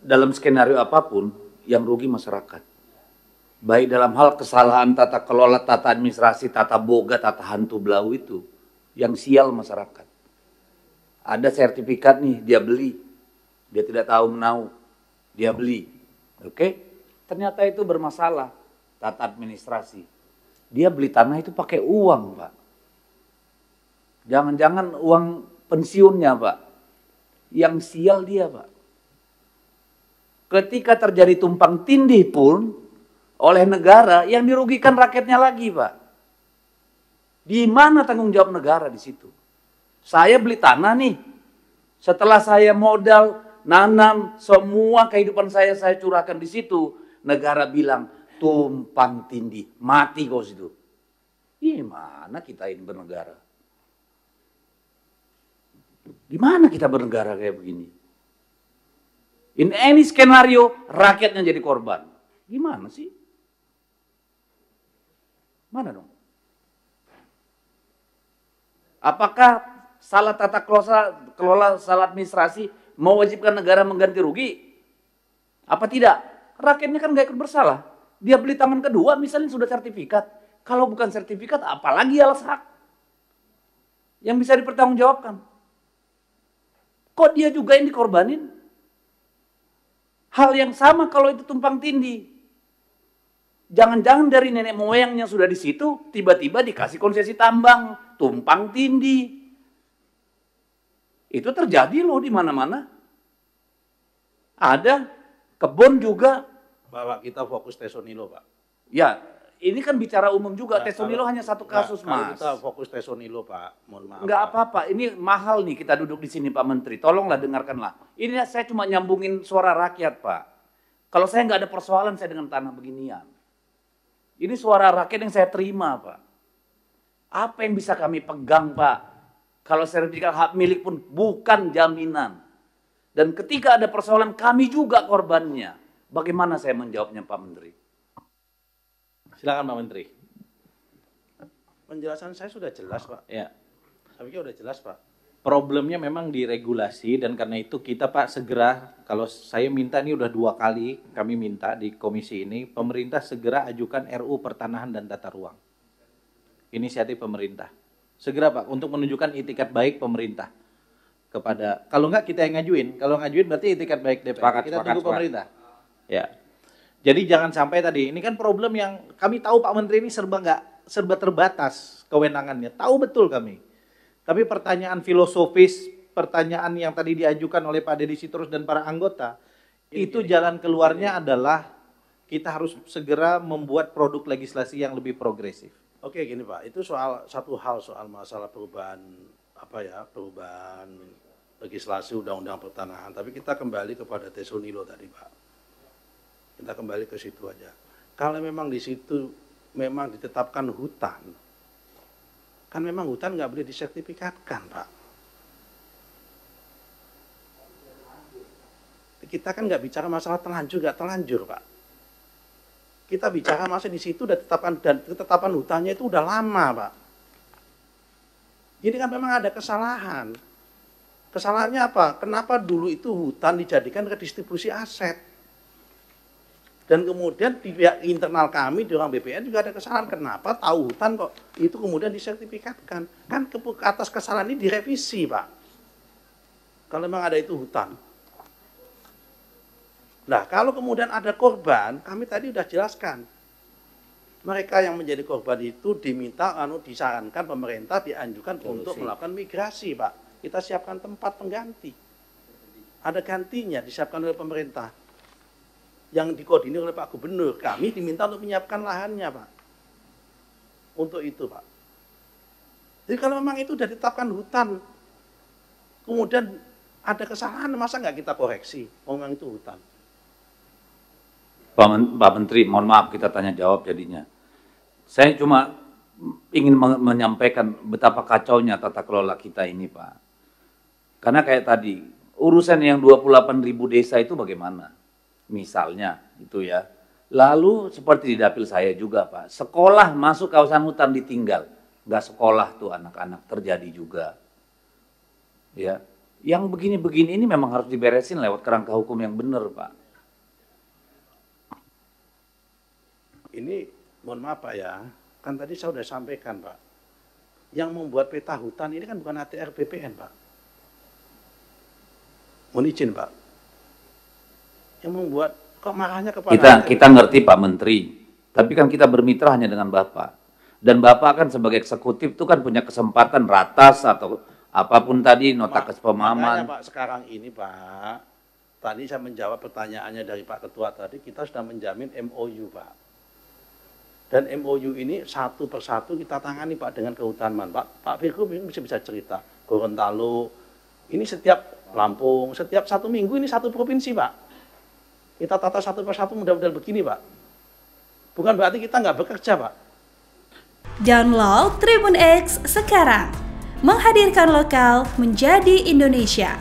dalam skenario apapun yang rugi masyarakat. Baik dalam hal kesalahan tata kelola, tata administrasi, tata boga, tata hantu belau itu, yang sial masyarakat. Ada sertifikat nih, dia beli, dia tidak tahu menau, dia beli, oke? Ternyata itu bermasalah, tata administrasi. Dia beli tanah itu pakai uang, Pak. Jangan-jangan uang pensiunnya, Pak. Yang sial dia, Pak. Ketika terjadi tumpang tindih pun oleh negara, yang dirugikan rakyatnya lagi, Pak. Di mana tanggung jawab negara di situ? Saya beli tanah nih. Setelah saya modal, nanam, semua kehidupan saya curahkan di situ. Negara bilang, tumpang tindih, mati kau situ. Gimana kita ini bernegara? Gimana kita bernegara kayak begini? In any skenario, rakyatnya jadi korban. Gimana sih? Mana dong? Apakah salah tata kelola, salah administrasi mewajibkan negara mengganti rugi? Apa tidak? Rakyatnya kan gak ikut bersalah. Dia beli tangan kedua misalnya sudah sertifikat. Kalau bukan sertifikat apalagi alas hak yang bisa dipertanggungjawabkan. Kok dia juga yang dikorbanin? Hal yang sama kalau itu tumpang tindih. Jangan-jangan dari nenek moyangnya sudah di situ, tiba-tiba dikasih konsesi tambang, tumpang tindih. Itu terjadi loh di mana-mana. Ada kebun juga. Bapak, kita fokus Tesonilo, Pak. Ya, ini kan bicara umum juga. Tesonilo hanya satu kasus, Mas. Kita fokus Tesonilo, Pak. Mohon maaf. Enggak apa-apa. Ini mahal nih kita duduk di sini, Pak Menteri. Tolonglah dengarkanlah. Ini saya cuma nyambungin suara rakyat, Pak. Kalau saya nggak ada persoalan saya dengan tanah beginian. Ini suara rakyat yang saya terima, Pak. Apa yang bisa kami pegang, Pak? Kalau sertifikat hak milik pun bukan jaminan. Dan ketika ada persoalan kami juga korbannya. Bagaimana saya menjawabnya, Pak Menteri? Silakan Pak Menteri. Penjelasan saya sudah jelas, Pak. Ya. Saya pikir sudah jelas, Pak. Problemnya memang di regulasi dan karena itu kita Pak segera, kalau saya minta ini udah 2 kali kami minta di komisi ini, pemerintah segera ajukan RU Pertanahan dan Tata Ruang. Inisiatif pemerintah. Segera Pak, untuk menunjukkan itikat baik pemerintah kepada, kalau enggak kita yang ngajuin, kalau ngajuin berarti itikat baik DPR. Kita tunggu pemerintah. Ya. Jadi jangan sampai tadi, ini kan problem yang kami tahu Pak Menteri ini serba terbatas kewenangannya, tahu betul kami. Tapi pertanyaan filosofis, pertanyaan yang tadi diajukan oleh Pak Deddy Sitorus dan para anggota, itu jalan keluarnya adalah kita harus segera membuat produk legislasi yang lebih progresif. Oke, gini Pak, itu satu hal soal masalah perubahan legislasi undang-undang pertanahan. Tapi kita kembali kepada Tesonilo tadi, Pak. Kita kembali ke situ aja. Kalau memang di situ memang ditetapkan hutan, kan memang hutan nggak boleh disertifikatkan, Pak. Kita kan nggak bicara masalah terlanjur nggak terlanjur, Pak. Kita bicara masalah di situ udah tetapkan, dan ketetapan hutannya itu udah lama, Pak. Ini kan memang ada kesalahan. Kesalahannya apa? Kenapa dulu itu hutan dijadikan redistribusi aset? Dan kemudian di pihak internal kami, di orang BPN juga ada kesalahan. Kenapa tahu hutan kok itu kemudian disertifikatkan? Kan atas kesalahan ini direvisi, Pak. Kalau memang ada itu hutan. Nah, kalau kemudian ada korban, kami tadi sudah jelaskan. Mereka yang menjadi korban itu diminta, disarankan pemerintah dianjurkan untuk melakukan migrasi, Pak. Kita siapkan tempat pengganti. Ada gantinya disiapkan oleh pemerintah. Yang dikoordinir oleh Pak Gubernur. Kami diminta untuk menyiapkan lahannya, Pak. Untuk itu, Pak. Jadi kalau memang itu sudah ditetapkan hutan, kemudian ada kesalahan, masa nggak kita koreksi? Memang itu hutan. Pak Menteri, mohon maaf kita tanya jawab jadinya. Saya cuma ingin menyampaikan betapa kacaunya tata kelola kita ini, Pak. Karena kayak tadi, urusan yang 28.000 desa itu bagaimana? Misalnya itu ya. Lalu seperti di dapil saya juga, Pak. Sekolah masuk kawasan hutan ditinggal. Nggak sekolah tuh anak-anak, terjadi juga. Ya. Yang begini-begini ini memang harus diberesin lewat kerangka hukum yang benar, Pak. Ini mohon maaf Pak ya, kan tadi saya sudah sampaikan Pak, yang membuat peta hutan ini kan bukan ATR BPN Pak. Mohon izin Pak. Yang membuat, kok marahnya kepada Kita ngerti Pak Menteri, tapi kan kita bermitra hanya dengan Bapak. Dan Bapak kan sebagai eksekutif itu kan punya kesempatan ratas atau apapun tadi nota kesepemahaman. Makanya Pak sekarang ini Pak, tadi saya menjawab pertanyaannya dari Pak Ketua tadi, kita sudah menjamin MOU Pak. Dan MOU ini satu persatu kita tangani Pak dengan kehutanan Pak. Pak Firko bisa cerita, Gorontalo, ini setiap Lampung, setiap 1 minggu ini 1 provinsi Pak. Kita tata satu persatu mudah-mudahan begini Pak. Bukan berarti kita nggak bekerja Pak. Download Tribun X sekarang, menghadirkan lokal menjadi Indonesia.